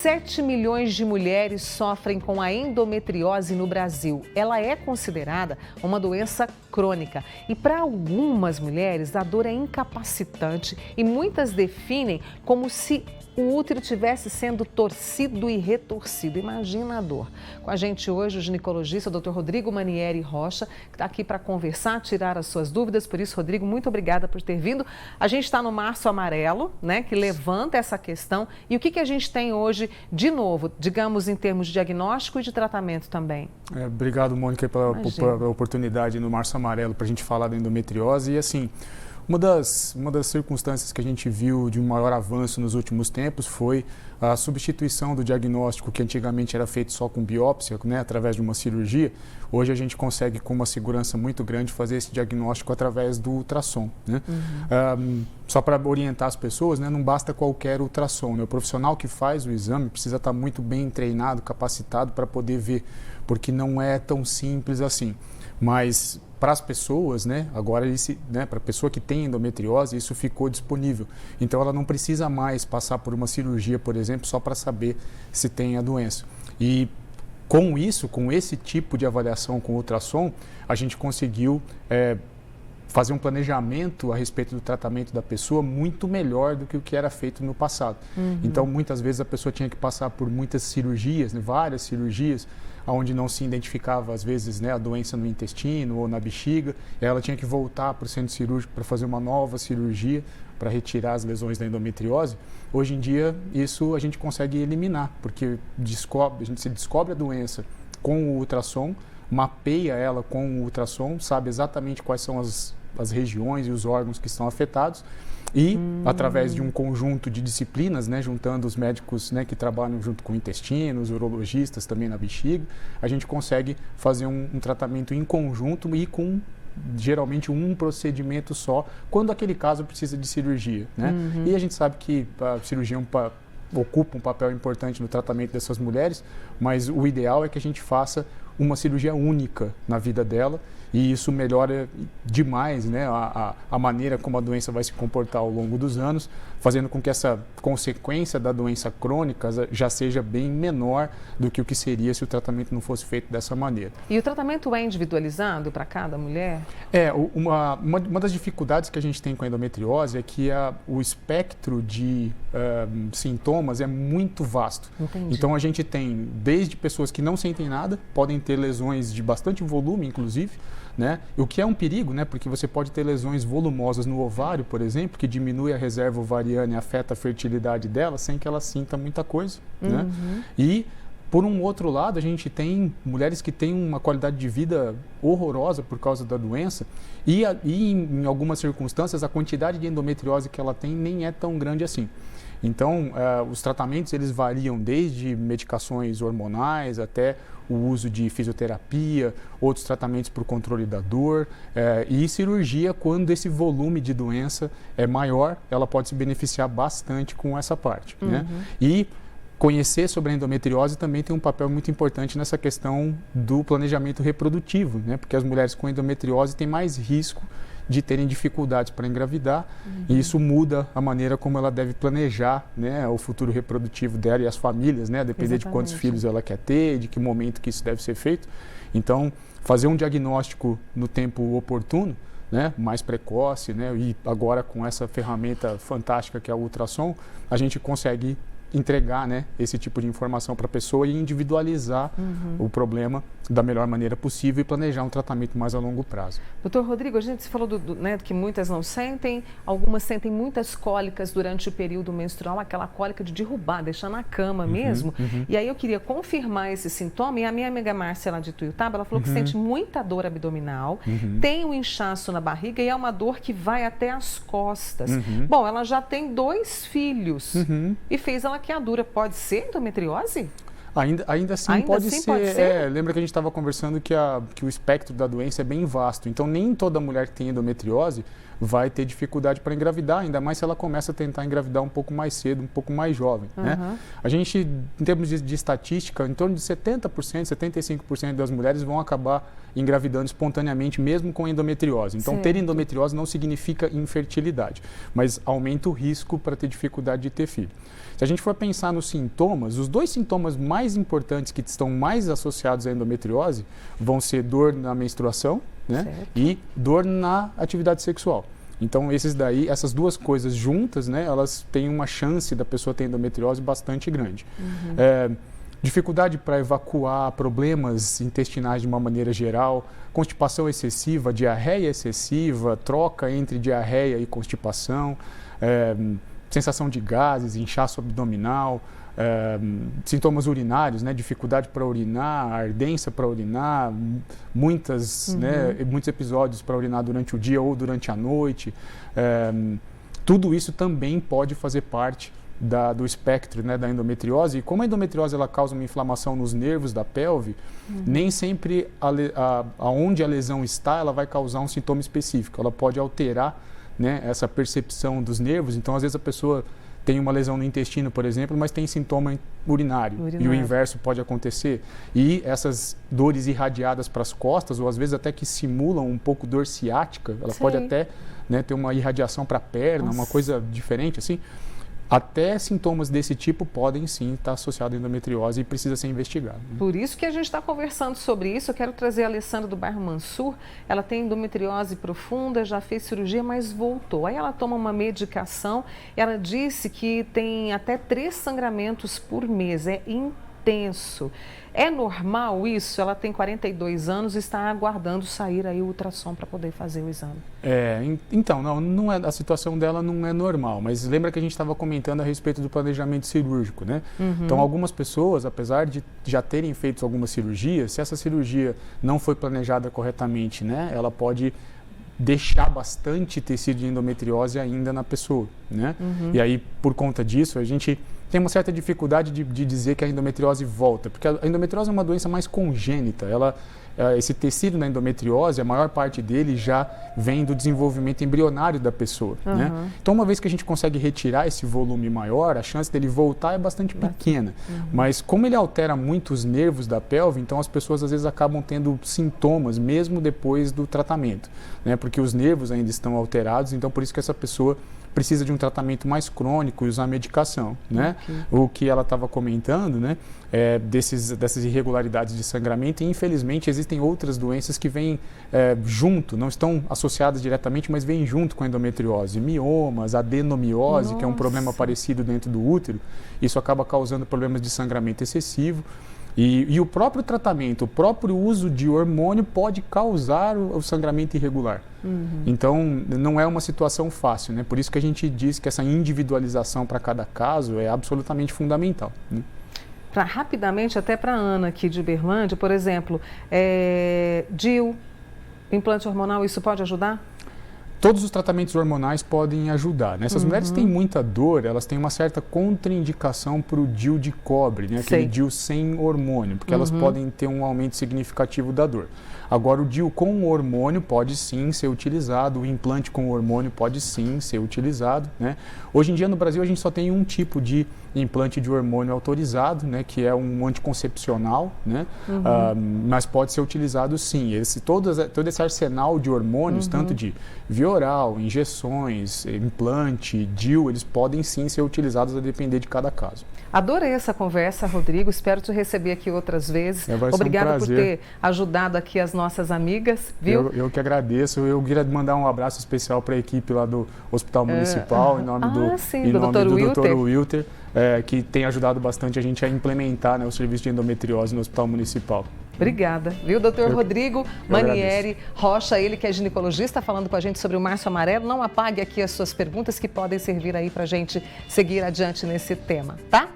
7 milhões de mulheres sofrem com a endometriose no Brasil. Ela é considerada uma doença crônica e para algumas mulheres a dor é incapacitante e muitas definem como se o útero estivesse sendo torcido e retorcido. Imagina a dor. Com a gente hoje o ginecologista Dr. Rodrigo Manieri Rocha, que está aqui para conversar, tirar as suas dúvidas. Por isso, Rodrigo, muito obrigada por ter vindo. A gente está no Março Amarelo, né, que levanta essa questão. E o que a gente tem hoje de novo, digamos, em termos de diagnóstico e de tratamento também? Obrigado, Mônica, pela oportunidade no Março Amarelo para a gente falar da endometriose. E assim, uma das circunstâncias que a gente viu de um maior avanço nos últimos tempos foi a substituição do diagnóstico que antigamente era feito só com biópsia, né, através de uma cirurgia. Hoje a gente consegue, com uma segurança muito grande, fazer esse diagnóstico através do ultrassom, né? Só para orientar as pessoas, né, não basta qualquer ultrassom, né? O profissional que faz o exame precisa estar muito bem treinado, capacitado para poder ver, porque não é tão simples assim. Mas para as pessoas, né, agora, para a pessoa que tem endometriose, isso ficou disponível. Então, ela não precisa mais passar por uma cirurgia, por exemplo, só para saber se tem a doença. E com isso, com esse tipo de avaliação com ultrassom, a gente conseguiu fazer um planejamento a respeito do tratamento da pessoa muito melhor do que o que era feito no passado. Então, muitas vezes a pessoa tinha que passar por muitas cirurgias, né, várias cirurgias, onde não se identificava, às vezes, né, a doença no intestino ou na bexiga. Ela tinha que voltar para o centro cirúrgico para fazer uma nova cirurgia para retirar as lesões da endometriose. Hoje em dia, isso a gente consegue eliminar, porque a gente descobre a doença com o ultrassom, mapeia ela com o ultrassom, sabe exatamente quais são as regiões e os órgãos que estão afetados e, através de um conjunto de disciplinas, né, juntando os médicos, né, que trabalham junto com o intestino, os urologistas também na bexiga, a gente consegue fazer um tratamento em conjunto e com geralmente um procedimento só, quando aquele caso precisa de cirurgia, né? E a gente sabe que a cirurgia ocupa um papel importante no tratamento dessas mulheres, mas o ideal é que a gente faça uma cirurgia única na vida dela e isso melhora demais, né, a maneira como a doença vai se comportar ao longo dos anos, fazendo com que essa consequência da doença crônica já seja bem menor do que o que seria se o tratamento não fosse feito dessa maneira. E o tratamento é individualizado para cada mulher? Uma das dificuldades que a gente tem com a endometriose é que o espectro de sintomas é muito vasto. Entendi. Então a gente tem desde pessoas que não sentem nada, podem ter lesões de bastante volume, inclusive, né? O que é um perigo, né? Porque você pode ter lesões volumosas no ovário, por exemplo, que diminui a reserva ovariana e afeta a fertilidade dela sem que ela sinta muita coisa, né? E, por um outro lado, a gente tem mulheres que têm uma qualidade de vida horrorosa por causa da doença e em algumas circunstâncias, a quantidade de endometriose que ela tem nem é tão grande assim. Então, os tratamentos eles variam desde medicações hormonais até o uso de fisioterapia, outros tratamentos para o controle da dor e cirurgia quando esse volume de doença é maior, ela pode se beneficiar bastante com essa parte, né? E conhecer sobre a endometriose também tem um papel muito importante nessa questão do planejamento reprodutivo, né? Porque as mulheres com endometriose têm mais risco de terem dificuldades para engravidar e isso muda a maneira como ela deve planejar, né, o futuro reprodutivo dela e as famílias, né, a depender de quantos filhos ela quer ter, de que momento que isso deve ser feito. Então, fazer um diagnóstico no tempo oportuno, né, mais precoce, né, e agora com essa ferramenta fantástica que é o ultrassom, a gente consegue entregar, né, esse tipo de informação para a pessoa e individualizar o problema da melhor maneira possível e planejar um tratamento mais a longo prazo. Doutor Rodrigo, a gente falou né, que muitas não sentem, algumas sentem muitas cólicas durante o período menstrual, aquela cólica de derrubar, deixar na cama mesmo. E aí eu queria confirmar esse sintoma e a minha amiga Márcia lá de Tuiutaba, ela falou que sente muita dor abdominal, tem um inchaço na barriga e é uma dor que vai até as costas. Bom, ela já tem 2 filhos e fez a laqueadura. Pode ser endometriose? Ainda assim Ainda pode assim ser. pode ser? Lembra que a gente estava conversando que o espectro da doença é bem vasto. Então, nem toda mulher que tem endometriose vai ter dificuldade para engravidar, ainda mais se ela começa a tentar engravidar um pouco mais cedo, um pouco mais jovem. Né? A gente, em termos de estatística, em torno de 70%, 75% das mulheres vão acabar engravidando espontaneamente, mesmo com endometriose. Então, ter endometriose não significa infertilidade, mas aumenta o risco para ter dificuldade de ter filho. Se a gente for pensar nos sintomas, os dois sintomas mais importantes que estão mais associados à endometriose vão ser dor na menstruação, né? E dor na atividade sexual. Então, essas duas coisas juntas, né, elas têm uma chance da pessoa ter endometriose bastante grande. Dificuldade para evacuar, problemas intestinais de uma maneira geral, constipação excessiva, diarreia excessiva, troca entre diarreia e constipação, sensação de gases, inchaço abdominal, sintomas urinários, né, dificuldade para urinar, ardência para urinar, muitos episódios para urinar durante o dia ou durante a noite. Tudo isso também pode fazer parte do espectro, né, da endometriose. E como a endometriose ela causa uma inflamação nos nervos da pelve, nem sempre aonde a lesão está, ela vai causar um sintoma específico. Ela pode alterar, né, essa percepção dos nervos. Então, às vezes a pessoa tem uma lesão no intestino, por exemplo, mas tem sintoma urinário. E o inverso pode acontecer. E essas dores irradiadas para as costas, ou às vezes até que simulam um pouco dor ciática, ela pode até, né, ter uma irradiação para a perna, uma coisa diferente assim. Até sintomas desse tipo podem sim estar associados à endometriose e precisa ser investigado. Né? Por isso que a gente está conversando sobre isso. Eu quero trazer a Alessandra do bairro Mansur. Ela tem endometriose profunda, já fez cirurgia, mas voltou. Aí ela toma uma medicação. Ela disse que tem até 3 sangramentos por mês. É intenso. É normal isso? Ela tem 42 anos e está aguardando sair aí o ultrassom para poder fazer o exame. Então, não é, a situação dela não é normal, mas lembra que a gente estava comentando a respeito do planejamento cirúrgico, né? Então, algumas pessoas, apesar de já terem feito algumas cirurgias, se essa cirurgia não foi planejada corretamente, né, ela pode deixar bastante tecido de endometriose ainda na pessoa, né? E aí, por conta disso, a gente tem uma certa dificuldade de dizer que a endometriose volta, porque a endometriose é uma doença mais congênita. Esse tecido na endometriose, a maior parte dele já vem do desenvolvimento embrionário da pessoa. Né? Então, uma vez que a gente consegue retirar esse volume maior, a chance dele voltar é bastante pequena. Mas como ele altera muito os nervos da pelve, então as pessoas às vezes acabam tendo sintomas mesmo depois do tratamento, né? Porque os nervos ainda estão alterados, então por isso que essa pessoa precisa de um tratamento mais crônico e usar medicação, né? O que ela estava comentando, né? Dessas irregularidades de sangramento, e infelizmente existem outras doenças que vêm junto, não estão associadas diretamente, mas vêm junto com a endometriose, miomas, adenomiose, que é um problema parecido dentro do útero. Isso acaba causando problemas de sangramento excessivo. E o próprio tratamento, o próprio uso de hormônio pode causar o sangramento irregular. Então, não é uma situação fácil, né? Por isso que a gente diz que essa individualização para cada caso é absolutamente fundamental. Né? Rapidamente, até para a Ana aqui de Uberlândia, por exemplo, DIU, implante hormonal, isso pode ajudar? Todos os tratamentos hormonais podem ajudar. Né? Essas mulheres têm muita dor, elas têm uma certa contraindicação para o DIU de cobre, né? Aquele DIU sem hormônio, porque elas podem ter um aumento significativo da dor. Agora, o DIU com hormônio pode sim ser utilizado, o implante com hormônio pode sim ser utilizado. Né? Hoje em dia, no Brasil, a gente só tem um tipo de implante de hormônio autorizado, né? Que é um anticoncepcional, né? Mas pode ser utilizado sim. Todo esse arsenal de hormônios, tanto de via oral, injeções, implante, DIU, eles podem sim ser utilizados a depender de cada caso. Adorei essa conversa, Rodrigo. Espero te receber aqui outras vezes. Obrigada por ter ajudado aqui as nossas amigas, viu? Eu que agradeço. Eu queria mandar um abraço especial para a equipe lá do Hospital Municipal, em nome do Dr. Wilter, que tem ajudado bastante a gente a implementar, né, o serviço de endometriose no Hospital Municipal. Obrigada. Viu, doutor Rodrigo Manieri Rocha, ele que é ginecologista, falando com a gente sobre o Março Amarelo. Não apague aqui as suas perguntas que podem servir aí para a gente seguir adiante nesse tema, tá?